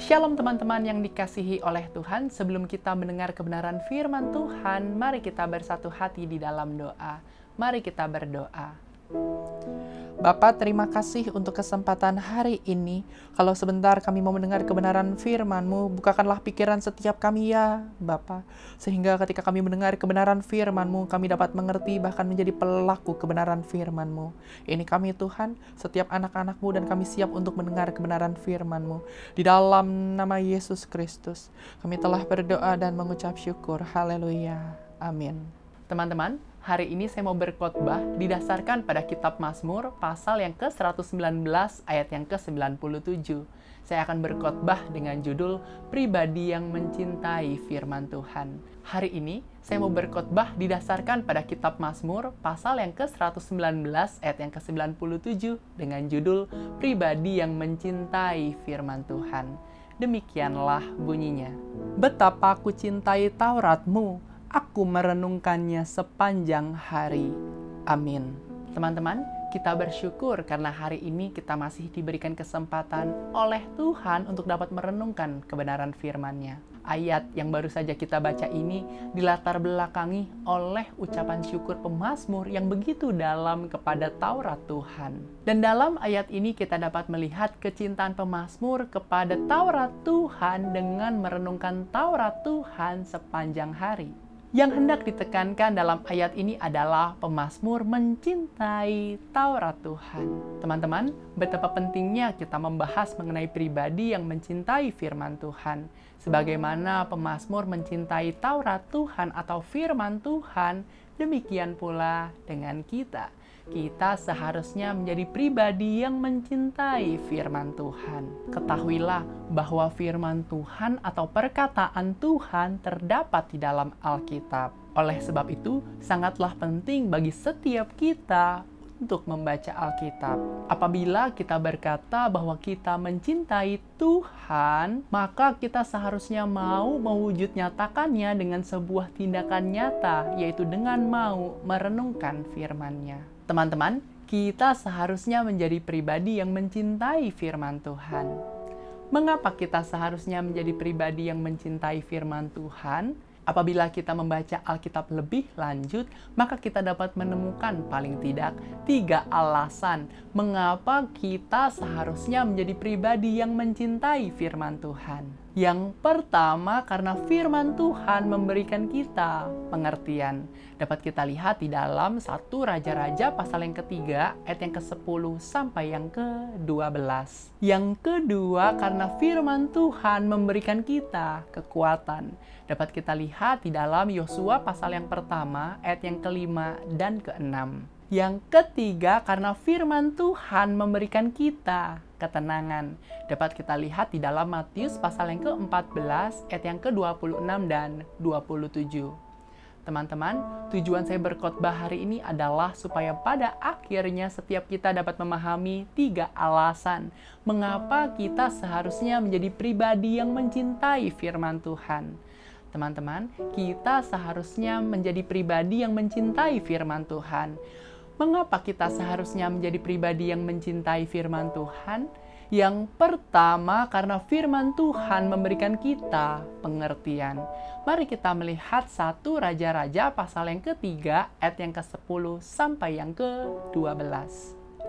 Shalom teman-teman yang dikasihi oleh Tuhan. Sebelum kita mendengar kebenaran firman Tuhan, mari kita bersatu hati di dalam doa. Mari kita berdoa. Bapa, terima kasih untuk kesempatan hari ini. Kalau sebentar kami mau mendengar kebenaran firman-Mu, bukakanlah pikiran setiap kami ya Bapa. Sehingga ketika kami mendengar kebenaran firman-Mu, kami dapat mengerti bahkan menjadi pelaku kebenaran firman-Mu. Ini kami Tuhan, setiap anak-anak-Mu, dan kami siap untuk mendengar kebenaran firman-Mu. Di dalam nama Yesus Kristus, kami telah berdoa dan mengucap syukur. Haleluya. Amin. Teman-teman, hari ini saya mau berkhotbah didasarkan pada kitab Mazmur pasal yang ke-119 ayat yang ke-97. Saya akan berkhotbah dengan judul Pribadi yang Mencintai Firman Tuhan. Hari ini saya mau berkhotbah didasarkan pada kitab Mazmur pasal yang ke-119 ayat yang ke-97 dengan judul Pribadi yang Mencintai Firman Tuhan. Demikianlah bunyinya. Betapa aku cintai Taurat-Mu, aku merenungkannya sepanjang hari. Amin. Teman-teman, kita bersyukur karena hari ini kita masih diberikan kesempatan oleh Tuhan untuk dapat merenungkan kebenaran firman-Nya. Ayat yang baru saja kita baca ini dilatar belakangi oleh ucapan syukur pemazmur yang begitu dalam kepada Taurat Tuhan. Dan dalam ayat ini kita dapat melihat kecintaan pemazmur kepada Taurat Tuhan dengan merenungkan Taurat Tuhan sepanjang hari. Yang hendak ditekankan dalam ayat ini adalah pemazmur mencintai Taurat Tuhan. Teman-teman, betapa pentingnya kita membahas mengenai pribadi yang mencintai firman Tuhan. Sebagaimana pemazmur mencintai Taurat Tuhan atau firman Tuhan, demikian pula dengan kita. Kita seharusnya menjadi pribadi yang mencintai firman Tuhan. Ketahuilah bahwa firman Tuhan atau perkataan Tuhan terdapat di dalam Alkitab. Oleh sebab itu, sangatlah penting bagi setiap kita untuk membaca Alkitab. Apabila kita berkata bahwa kita mencintai Tuhan, maka kita seharusnya mau mewujud nyatakannya dengan sebuah tindakan nyata, yaitu dengan mau merenungkan firman-Nya. Teman-teman, kita seharusnya menjadi pribadi yang mencintai firman Tuhan. Mengapa kita seharusnya menjadi pribadi yang mencintai firman Tuhan? Apabila kita membaca Alkitab lebih lanjut, maka kita dapat menemukan paling tidak 3 alasan mengapa kita seharusnya menjadi pribadi yang mencintai firman Tuhan. Yang pertama, karena firman Tuhan memberikan kita pengertian. Dapat kita lihat di dalam 1 Raja-Raja pasal yang ketiga, ayat yang ke-10 sampai yang ke-12. Yang kedua, karena firman Tuhan memberikan kita kekuatan. Dapat kita lihat di dalam Yosua pasal yang pertama, ayat yang ke-5 dan ke-6. Yang ketiga, karena firman Tuhan memberikan kita ketenangan. Dapat kita lihat di dalam Matius pasal yang ke-14, ayat yang ke-26 dan 27. Teman-teman, tujuan saya berkhotbah hari ini adalah supaya pada akhirnya setiap kita dapat memahami 3 alasan mengapa kita seharusnya menjadi pribadi yang mencintai firman Tuhan. Teman-teman, kita seharusnya menjadi pribadi yang mencintai firman Tuhan. Mengapa kita seharusnya menjadi pribadi yang mencintai firman Tuhan? Yang pertama, karena firman Tuhan memberikan kita pengertian. Mari kita melihat 1 Raja-Raja pasal yang ketiga, ayat yang ke-10 sampai yang ke-12.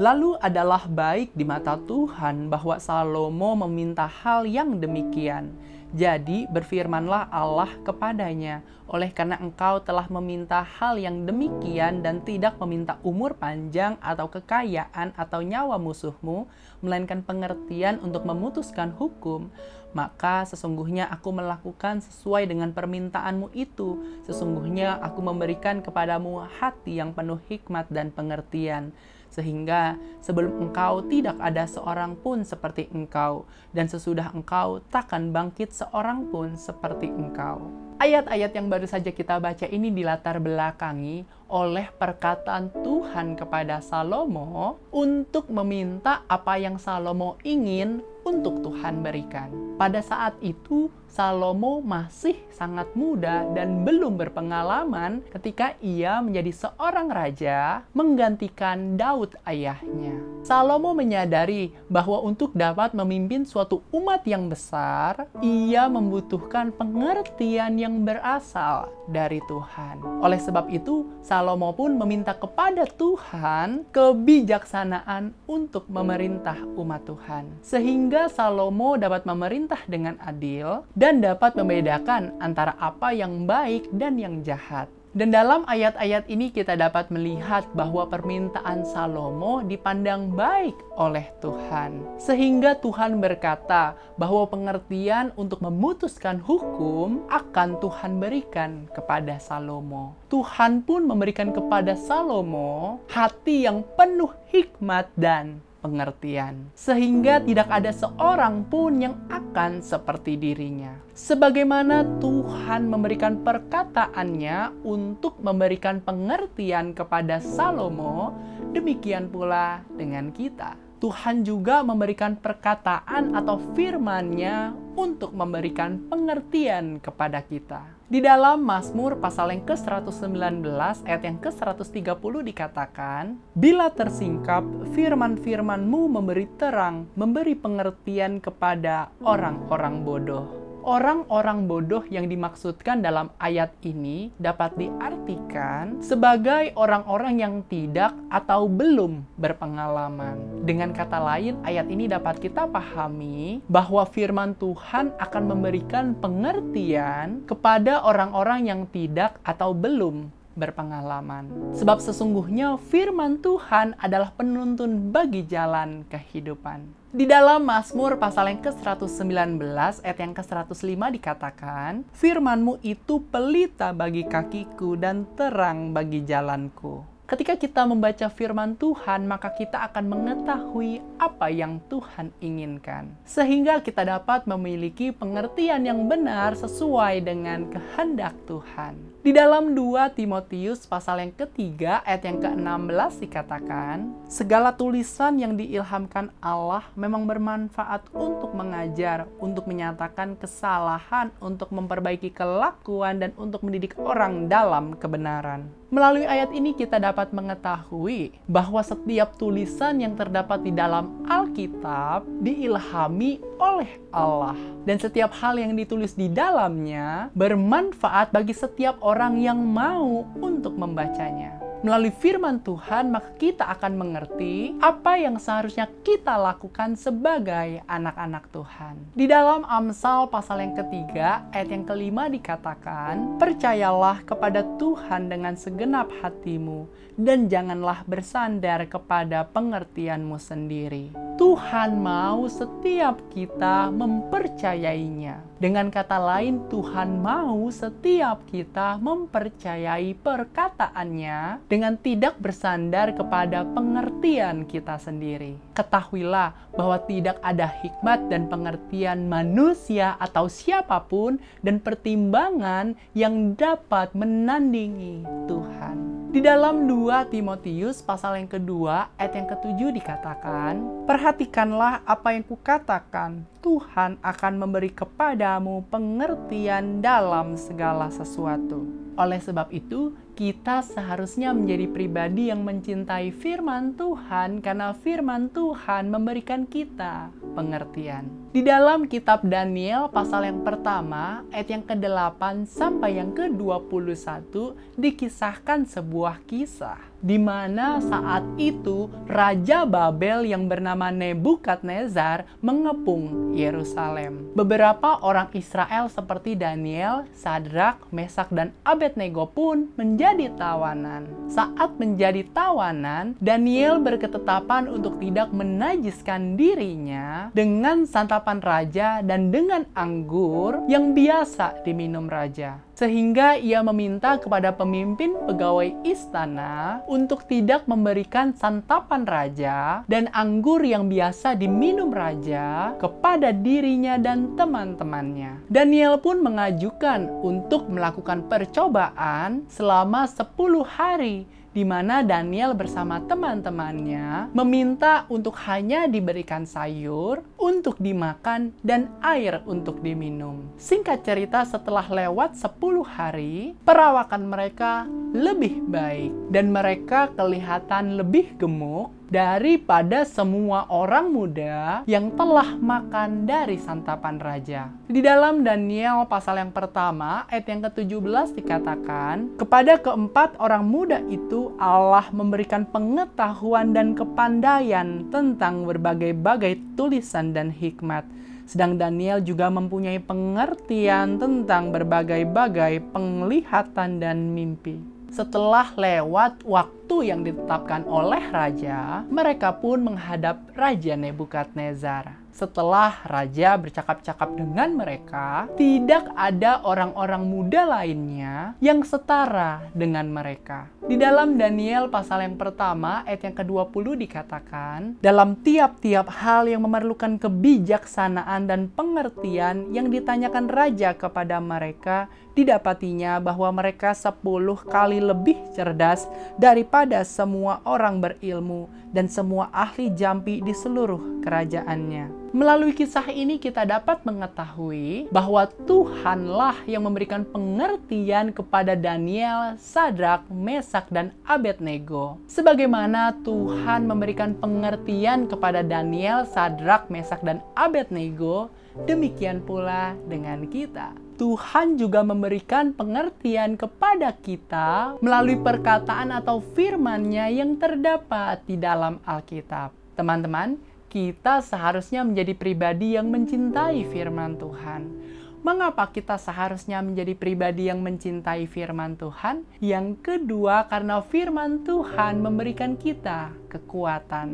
Lalu adalah baik di mata Tuhan bahwa Salomo meminta hal yang demikian. Jadi berfirmanlah Allah kepadanya, oleh karena engkau telah meminta hal yang demikian dan tidak meminta umur panjang atau kekayaan atau nyawa musuhmu, melainkan pengertian untuk memutuskan hukum, maka sesungguhnya aku melakukan sesuai dengan permintaanmu itu. Sesungguhnya aku memberikan kepadamu hati yang penuh hikmat dan pengertian, sehingga sebelum engkau tidak ada seorang pun seperti engkau, dan sesudah engkau takkan bangkit seorang pun seperti engkau. Ayat-ayat yang baru saja kita baca ini dilatar belakangi oleh perkataan Tuhan kepada Salomo untuk meminta apa yang Salomo ingin untuk Tuhan berikan. Pada saat itu, Salomo masih sangat muda dan belum berpengalaman ketika ia menjadi seorang raja menggantikan Daud ayahnya. Salomo menyadari bahwa untuk dapat memimpin suatu umat yang besar, ia membutuhkan pengertian yang berasal dari Tuhan. Oleh sebab itu, Salomo pun meminta kepada Tuhan kebijaksanaan untuk memerintah umat Tuhan. Sehingga Salomo dapat memerintah dengan adil dan dapat membedakan antara apa yang baik dan yang jahat. Dan dalam ayat-ayat ini kita dapat melihat bahwa permintaan Salomo dipandang baik oleh Tuhan. Sehingga Tuhan berkata bahwa pengertian untuk memutuskan hukum akan Tuhan berikan kepada Salomo. Tuhan pun memberikan kepada Salomo hati yang penuh hikmat dan pengertian, sehingga tidak ada seorang pun yang akan seperti dirinya. Sebagaimana Tuhan memberikan perkataannya untuk memberikan pengertian kepada Salomo, demikian pula dengan kita. Tuhan juga memberikan perkataan atau firman-Nya untuk memberikan pengertian kepada kita. Di dalam Mazmur pasal yang ke-119 ayat yang ke-130 dikatakan, "Bila tersingkap, firman-firman-Mu memberi terang, memberi pengertian kepada orang-orang bodoh." Orang-orang bodoh yang dimaksudkan dalam ayat ini dapat diartikan sebagai orang-orang yang tidak atau belum berpengalaman. Dengan kata lain, ayat ini dapat kita pahami bahwa firman Tuhan akan memberikan pengertian kepada orang-orang yang tidak atau belum berpengalaman. Sebab sesungguhnya firman Tuhan adalah penuntun bagi jalan kehidupan. Di dalam Mazmur pasal yang ke-119 ayat yang ke-105 dikatakan, "Firman-Mu itu pelita bagi kakiku dan terang bagi jalanku." Ketika kita membaca firman Tuhan, maka kita akan mengetahui apa yang Tuhan inginkan. Sehingga kita dapat memiliki pengertian yang benar sesuai dengan kehendak Tuhan. Di dalam 2 Timotius pasal yang ketiga ayat yang ke-16 dikatakan, "Segala tulisan yang diilhamkan Allah memang bermanfaat untuk mengajar, untuk menyatakan kesalahan, untuk memperbaiki kelakuan, dan untuk mendidik orang dalam kebenaran." Melalui ayat ini kita dapat mengetahui bahwa setiap tulisan yang terdapat di dalam Alkitab diilhami oleh Allah. Dan setiap hal yang ditulis di dalamnya bermanfaat bagi setiap orang yang mau untuk membacanya. Melalui firman Tuhan, maka kita akan mengerti apa yang seharusnya kita lakukan sebagai anak-anak Tuhan. Di dalam Amsal pasal yang ketiga, ayat yang kelima dikatakan, "Percayalah kepada Tuhan dengan segenap hatimu, dan janganlah bersandar kepada pengertianmu sendiri." Tuhan mau setiap kita mempercayainya. Dengan kata lain, Tuhan mau setiap kita mempercayai perkataannya dengan tidak bersandar kepada pengertian kita sendiri. Ketahuilah bahwa tidak ada hikmat dan pengertian manusia atau siapapun dan pertimbangan yang dapat menandingi Tuhan. Di dalam 2 Timotius pasal yang kedua ayat yang ke-7 dikatakan, "Perhatikanlah apa yang kukatakan, Tuhan akan memberi kepadamu pengertian dalam segala sesuatu." Oleh sebab itu, kita seharusnya menjadi pribadi yang mencintai firman Tuhan karena firman Tuhan memberikan kita pengertian. Di dalam kitab Daniel pasal yang pertama, ayat yang ke-8 sampai yang ke-21 dikisahkan sebuah kisah di mana saat itu Raja Babel yang bernama Nebukadnezar mengepung Yerusalem. Beberapa orang Israel seperti Daniel, Sadrak, Mesak, dan Abednego pun menjadi tawanan. Saat menjadi tawanan, Daniel berketetapan untuk tidak menajiskan dirinya dengan santapan raja dan dengan anggur yang biasa diminum raja. Sehingga ia meminta kepada pemimpin pegawai istana untuk tidak memberikan santapan raja dan anggur yang biasa diminum raja kepada dirinya dan teman-temannya. Daniel pun mengajukan untuk melakukan percobaan selama 10 hari di mana Daniel bersama teman-temannya meminta untuk hanya diberikan sayur untuk dimakan dan air untuk diminum. Singkat cerita, setelah lewat 10 hari, perawakan mereka lebih baik dan mereka kelihatan lebih gemuk daripada semua orang muda yang telah makan dari santapan raja. Di dalam Daniel pasal yang pertama, ayat yang ke-17 dikatakan, kepada keempat orang muda itu Allah memberikan pengetahuan dan kepandaian tentang berbagai-bagai tulisan dan hikmat. Sedang Daniel juga mempunyai pengertian tentang berbagai-bagai penglihatan dan mimpi. Setelah lewat waktu yang ditetapkan oleh raja, mereka pun menghadap Raja Nebukadnezar. Setelah raja bercakap-cakap dengan mereka, tidak ada orang-orang muda lainnya yang setara dengan mereka. Di dalam Daniel pasal yang pertama, ayat yang ke-20 dikatakan, dalam tiap-tiap hal yang memerlukan kebijaksanaan dan pengertian yang ditanyakan raja kepada mereka, didapatinya bahwa mereka 10 kali lebih cerdas daripada semua orang berilmu dan semua ahli jampi di seluruh kerajaannya. Melalui kisah ini kita dapat mengetahui bahwa Tuhanlah yang memberikan pengertian kepada Daniel, Sadrak, Mesak, dan Abednego. Sebagaimana Tuhan memberikan pengertian kepada Daniel, Sadrak, Mesak, dan Abednego, demikian pula dengan kita. Tuhan juga memberikan pengertian kepada kita melalui perkataan atau firman-Nya yang terdapat di dalam Alkitab. Teman-teman, kita seharusnya menjadi pribadi yang mencintai firman Tuhan. Mengapa kita seharusnya menjadi pribadi yang mencintai firman Tuhan? Yang kedua, karena firman Tuhan memberikan kita kekuatan.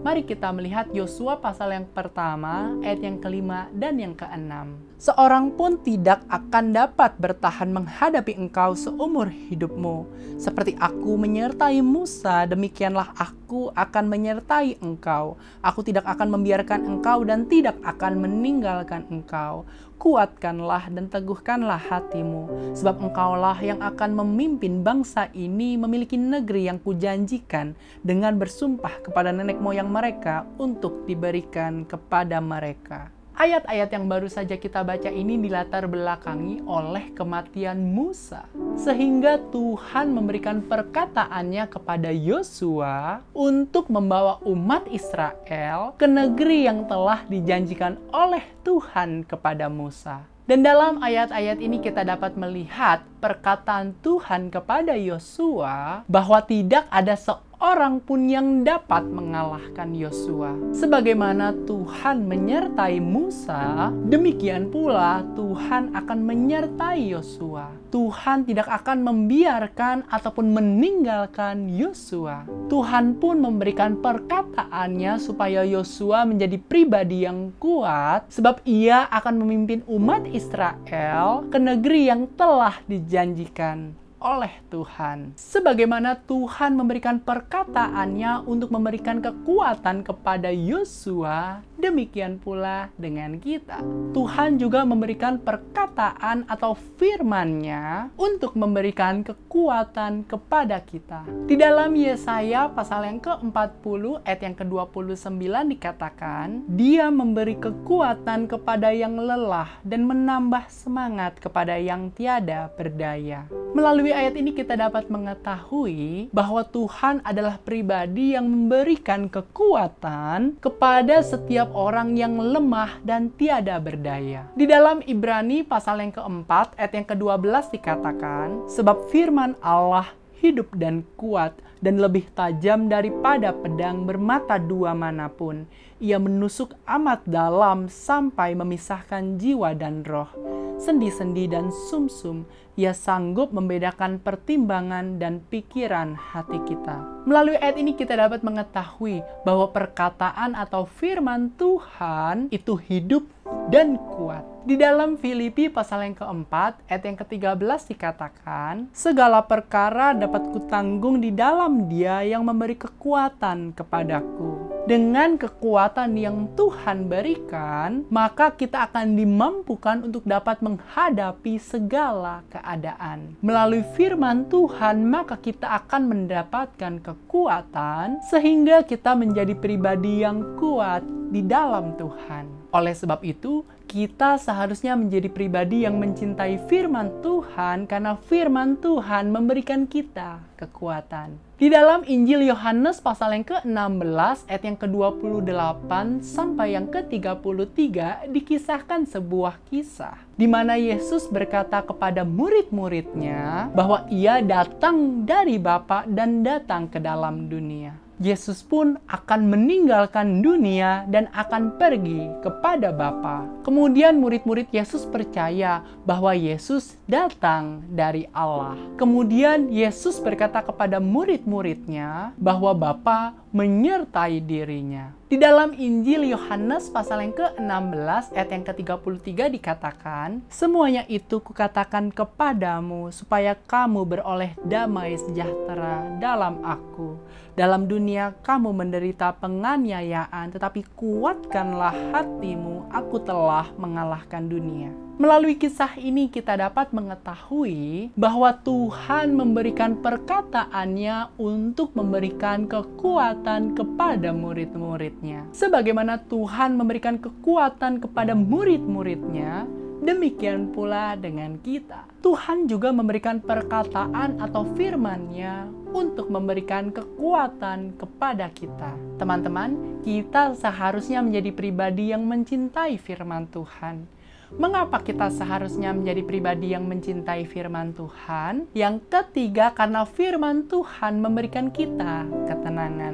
Mari kita melihat Yosua pasal yang pertama, ayat yang ke-5 dan yang ke-6. Seorang pun tidak akan dapat bertahan menghadapi engkau seumur hidupmu. Seperti aku menyertai Musa, demikianlah aku akan menyertai engkau. Aku tidak akan membiarkan engkau dan tidak akan meninggalkan engkau. Kuatkanlah dan teguhkanlah hatimu, sebab engkaulah yang akan memimpin bangsa ini memiliki negeri yang kujanjikan dengan bersumpah kepada nenek moyang mereka untuk diberikan kepada mereka. Ayat-ayat yang baru saja kita baca ini dilatar belakangi oleh kematian Musa. Sehingga Tuhan memberikan perkataannya kepada Yosua untuk membawa umat Israel ke negeri yang telah dijanjikan oleh Tuhan kepada Musa. Dan dalam ayat-ayat ini kita dapat melihat perkataan Tuhan kepada Yosua bahwa tidak ada seorang pun yang dapat mengalahkan Yosua. Sebagaimana Tuhan menyertai Musa, demikian pula Tuhan akan menyertai Yosua. Tuhan tidak akan membiarkan ataupun meninggalkan Yosua. Tuhan pun memberikan perkataannya supaya Yosua menjadi pribadi yang kuat, sebab ia akan memimpin umat Israel ke negeri yang telah dijanjikan oleh Tuhan. Sebagaimana Tuhan memberikan perkataannya untuk memberikan kekuatan kepada Yosua, demikian pula dengan kita. Tuhan juga memberikan perkataan atau firman-Nya untuk memberikan kekuatan kepada kita. Di dalam Yesaya pasal yang ke-40 ayat yang ke-29 dikatakan, Dia memberi kekuatan kepada yang lelah dan menambah semangat kepada yang tiada berdaya. Melalui ayat ini kita dapat mengetahui bahwa Tuhan adalah pribadi yang memberikan kekuatan kepada setiap orang yang lemah dan tiada berdaya. Di dalam Ibrani pasal yang keempat ayat yang ke-12 dikatakan, sebab firman Allah hidup dan kuat dan lebih tajam daripada pedang bermata dua manapun. Ia menusuk amat dalam sampai memisahkan jiwa dan roh, sendi-sendi dan sumsum. Ia sanggup membedakan pertimbangan dan pikiran hati kita. Melalui ayat ini kita dapat mengetahui bahwa perkataan atau firman Tuhan itu hidup dan kuat. Di dalam Filipi pasal yang keempat, ayat yang ke-13 dikatakan, segala perkara dapat kutanggung di dalam Dia yang memberi kekuatan kepadaku. Dengan kekuatan yang Tuhan berikan, maka kita akan dimampukan untuk dapat menghadapi segala keadaan. Melalui firman Tuhan, maka kita akan mendapatkan kekuatan sehingga kita menjadi pribadi yang kuat di dalam Tuhan. Oleh sebab itu, kita seharusnya menjadi pribadi yang mencintai firman Tuhan karena firman Tuhan memberikan kita kekuatan. Di dalam Injil Yohanes pasal yang ke-16 ayat yang ke-28 sampai yang ke-33 dikisahkan sebuah kisah di mana Yesus berkata kepada murid-muridnya bahwa ia datang dari Bapa dan datang ke dalam dunia. Yesus pun akan meninggalkan dunia dan akan pergi kepada Bapa. Kemudian murid-murid Yesus percaya bahwa Yesus datang dari Allah. Kemudian Yesus berkata kepada murid-muridnya bahwa Bapa menyertai dirinya. Di dalam Injil Yohanes pasal yang ke-16 ayat yang ke-33 dikatakan, "Semuanya itu kukatakan kepadamu supaya kamu beroleh damai sejahtera dalam aku. Dalam dunia kamu menderita penganiayaan, tetapi kuatkanlah hatimu, aku telah mengalahkan dunia." Melalui kisah ini kita dapat mengetahui bahwa Tuhan memberikan perkataannya untuk memberikan kekuatan kepada murid-muridnya. Sebagaimana Tuhan memberikan kekuatan kepada murid-muridnya, demikian pula dengan kita. Tuhan juga memberikan perkataan atau firman-Nya untuk memberikan kekuatan kepada kita. Teman-teman, kita seharusnya menjadi pribadi yang mencintai firman Tuhan. Mengapa kita seharusnya menjadi pribadi yang mencintai firman Tuhan? Yang ketiga, karena firman Tuhan memberikan kita ketenangan.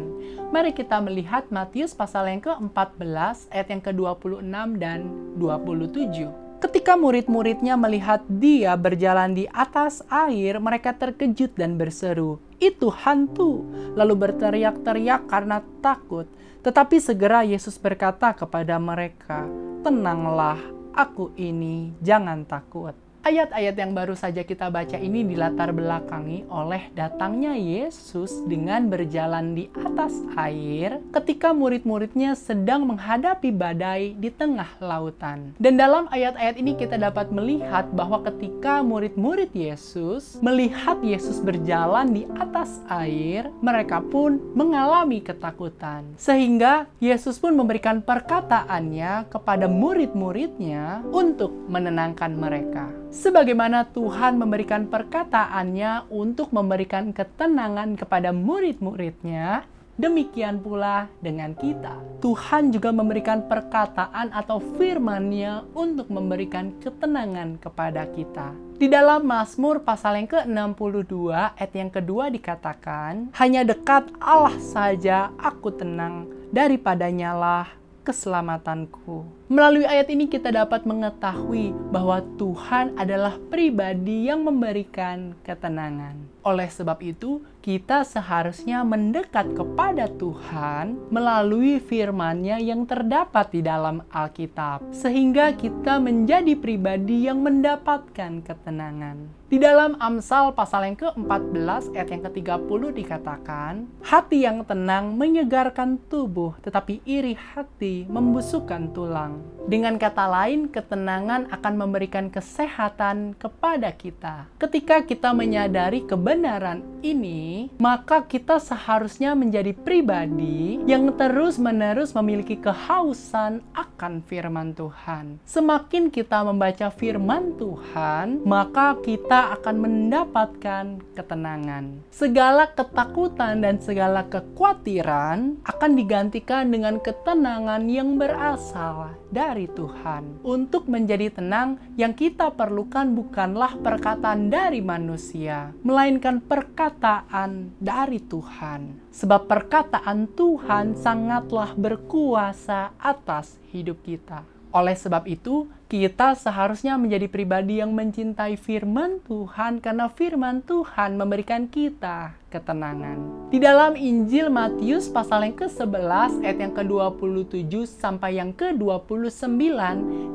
Mari kita melihat Matius pasal yang ke-14 ayat yang ke-26 dan 27. Ketika murid-muridnya melihat dia berjalan di atas air, mereka terkejut dan berseru, "Itu hantu!" Lalu berteriak-teriak karena takut. Tetapi segera Yesus berkata kepada mereka, "Tenanglah, aku ini, jangan takut." Ayat-ayat yang baru saja kita baca ini dilatar belakangi oleh datangnya Yesus dengan berjalan di atas air ketika murid-muridnya sedang menghadapi badai di tengah lautan. Dan dalam ayat-ayat ini kita dapat melihat bahwa ketika murid-murid Yesus melihat Yesus berjalan di atas air, mereka pun mengalami ketakutan. Sehingga Yesus pun memberikan perkataannya kepada murid-muridnya untuk menenangkan mereka. Sebagaimana Tuhan memberikan perkataannya untuk memberikan ketenangan kepada murid-muridnya, demikian pula dengan kita. Tuhan juga memberikan perkataan atau firman-Nya untuk memberikan ketenangan kepada kita. Di dalam Mazmur pasal yang ke-62 ayat yang kedua dikatakan, "Hanya dekat Allah saja aku tenang, daripadanyalah keselamatanku." Melalui ayat ini kita dapat mengetahui bahwa Tuhan adalah pribadi yang memberikan ketenangan. Oleh sebab itu, kita seharusnya mendekat kepada Tuhan melalui firman-Nya yang terdapat di dalam Alkitab, sehingga kita menjadi pribadi yang mendapatkan ketenangan. Di dalam Amsal pasal yang ke-14 ayat yang ke-30 dikatakan, "Hati yang tenang menyegarkan tubuh, tetapi iri hati membusukkan tulang." Dengan kata lain, ketenangan akan memberikan kesehatan kepada kita. Ketika kita menyadari kebenaran ini, maka kita seharusnya menjadi pribadi yang terus-menerus memiliki kehausan akan firman Tuhan. Semakin kita membaca firman Tuhan, maka kita akan mendapatkan ketenangan. Segala ketakutan dan segala kekhawatiran akan digantikan dengan ketenangan yang berasal dari Tuhan. Untuk menjadi tenang, yang kita perlukan bukanlah perkataan dari manusia, melainkan perkataan dari Tuhan. Sebab perkataan Tuhan sangatlah berkuasa atas hidup kita. Oleh sebab itu, kita seharusnya menjadi pribadi yang mencintai firman Tuhan karena firman Tuhan memberikan kita ketenangan. Di dalam Injil Matius pasal yang ke-11 ayat yang ke-27 sampai yang ke-29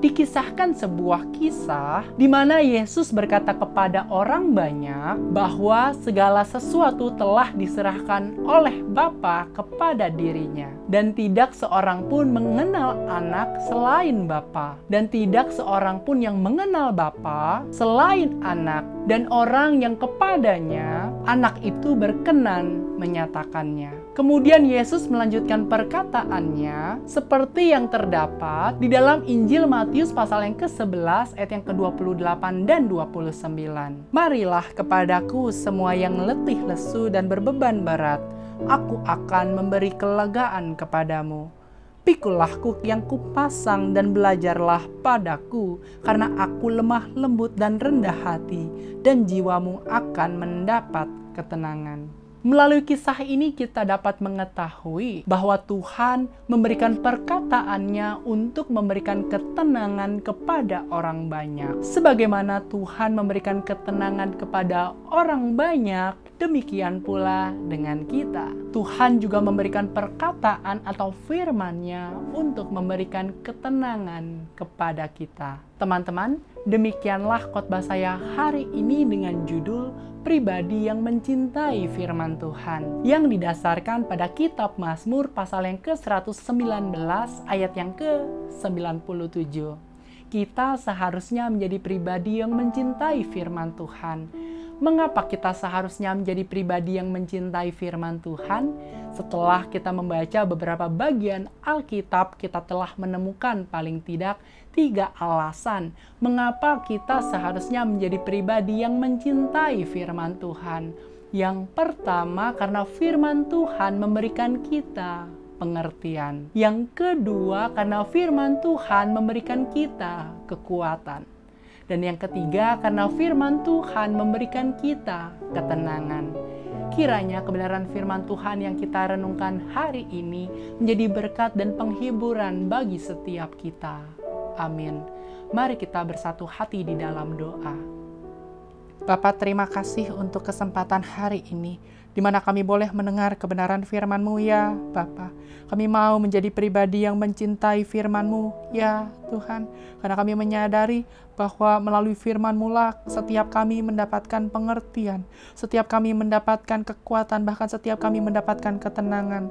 dikisahkan sebuah kisah di mana Yesus berkata kepada orang banyak bahwa segala sesuatu telah diserahkan oleh Bapa kepada dirinya dan tidak seorang pun mengenal anak selain Bapa dan tidak seorang pun yang mengenal Bapa selain anak dan orang yang kepadanya anak itu berkenan menyatakannya. Kemudian Yesus melanjutkan perkataannya seperti yang terdapat di dalam Injil Matius pasal yang ke-11 ayat yang ke-28 dan 29. Marilah kepadaku semua yang letih lesu dan berbeban berat, aku akan memberi kelegaan kepadamu. Pikulah yang kupasang dan belajarlah padaku, karena aku lemah lembut dan rendah hati, dan jiwamu akan mendapat ketenangan. Melalui kisah ini kita dapat mengetahui bahwa Tuhan memberikan perkataannya untuk memberikan ketenangan kepada orang banyak. Sebagaimana Tuhan memberikan ketenangan kepada orang banyak, demikian pula dengan kita. Tuhan juga memberikan perkataan atau firman-Nya untuk memberikan ketenangan kepada kita. Teman-teman, demikianlah khotbah saya hari ini dengan judul Pribadi yang Mencintai Firman Tuhan, yang didasarkan pada kitab Mazmur pasal yang ke-119 ayat yang ke-97. Kita seharusnya menjadi pribadi yang mencintai firman Tuhan. Mengapa kita seharusnya menjadi pribadi yang mencintai firman Tuhan? Setelah kita membaca beberapa bagian Alkitab, kita telah menemukan paling tidak 3 alasan mengapa kita seharusnya menjadi pribadi yang mencintai firman Tuhan. Yang pertama, karena firman Tuhan memberikan kita pengertian. Yang kedua, karena firman Tuhan memberikan kita kekuatan. Dan yang ketiga, karena firman Tuhan memberikan kita ketenangan. Kiranya kebenaran firman Tuhan yang kita renungkan hari ini menjadi berkat dan penghiburan bagi setiap kita. Amin. Mari kita bersatu hati di dalam doa. Bapa, terima kasih untuk kesempatan hari ini, di mana kami boleh mendengar kebenaran firman-Mu ya Bapa. Kami mau menjadi pribadi yang mencintai firman-Mu ya Tuhan, karena kami menyadari bahwa melalui firman-Mu lah setiap kami mendapatkan pengertian, setiap kami mendapatkan kekuatan, bahkan setiap kami mendapatkan ketenangan.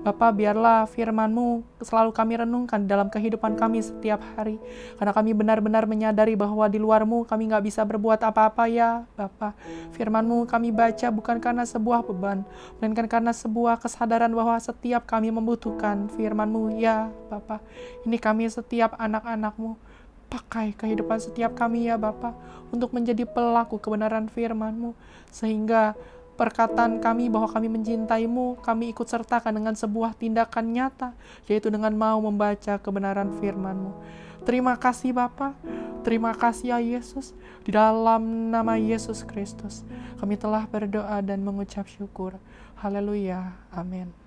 Bapa, biarlah firman-Mu selalu kami renungkan dalam kehidupan kami setiap hari, karena kami benar-benar menyadari bahwa di luar-Mu kami nggak bisa berbuat apa-apa ya Bapa. Firman-Mu kami baca bukan karena sebuah beban, melainkan karena sebuah kesadaran bahwa setiap kami membutuhkan firman-Mu ya Bapa. Ini kami setiap anak-anak-Mu, pakai kehidupan setiap kami ya Bapa, untuk menjadi pelaku kebenaran firman-Mu, sehingga perkataan kami bahwa kami mencintai-Mu, kami ikut sertakan dengan sebuah tindakan nyata, yaitu dengan mau membaca kebenaran firman-Mu. Terima kasih Bapa, terima kasih ya Yesus. Di dalam nama Yesus Kristus, kami telah berdoa dan mengucap syukur. Haleluya, amin.